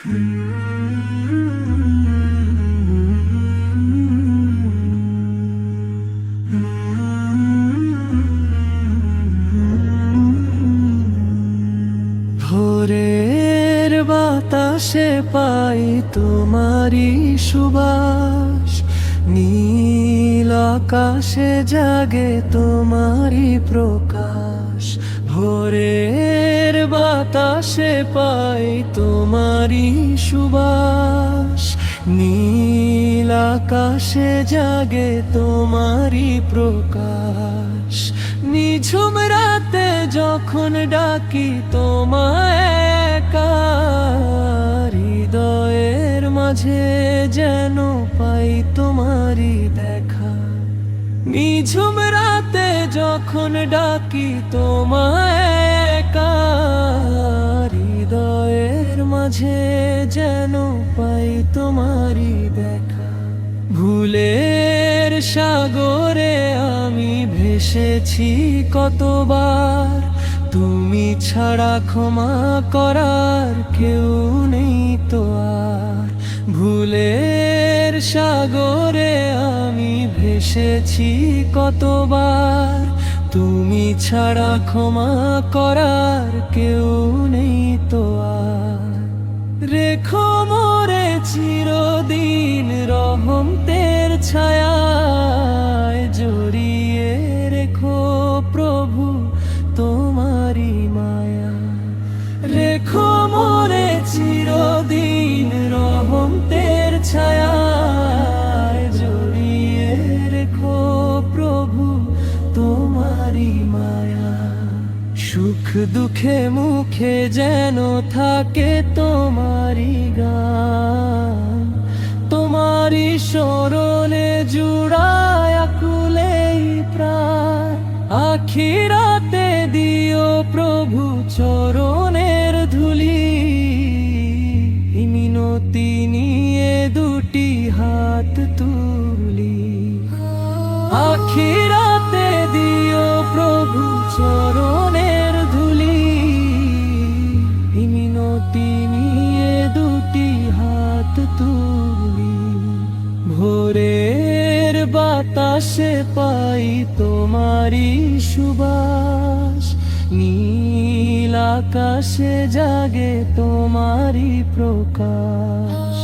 ভোরের বাতাসে পাই তোমারি সুবাস, নীল আকাশে জাগে তোমারি প্রকাশ। ভোরের বাতাসে পাই তোমারি সুবাস, নীল আকাশে জাগে তোমারি প্রকাশ। নিঝুম রাতে যখন ডাকি তোমায় একা, হৃদয়ের মাঝে যেন পাই তোমারি দেখা। নিঝুম রাতে যখন ডাকি তোমায় একা, হৃদয়ের মাঝে যেন পাই তোমারি দেখা। ভুলের সাগরে আমি ভেসেছি কতবার, তুমি ছাড়া ক্ষমা করার কেউ নেই তো আর। ভুলের সাগরে আমি ভেসেছি কতবার, তুমি ছাড়া ক্ষমা করার কেউ নেই তো আর। রেখো মোরে চিরদিন রহমতের ছায়ায়, জড়িয়ে রেখো প্রভু তোমারি মায়া। রেখো মোরে চিরদিন রহমতের ছায়ায়, জড়িয়ে রেখো প্রভু তোমারি মায়া। সুখ দুঃখে মুখে যেন থাকে তোমারি গান, তোমারি স্মরণে জুড়ায় আকুলেই প্রাণ। আখিরাতে দিও প্রভু চরণের ধুলি, মিনতি নিয়ে দুটি হাত তুলি। আখিরাতে দিও প্রভু চরণের ধুলি, মিনতি নিয়ে দুটি হাত তুলি। ভোরের বাতাসে পাই তোমারি সুবাস, নীল আকাশে জাগে তোমারি প্রকাশ।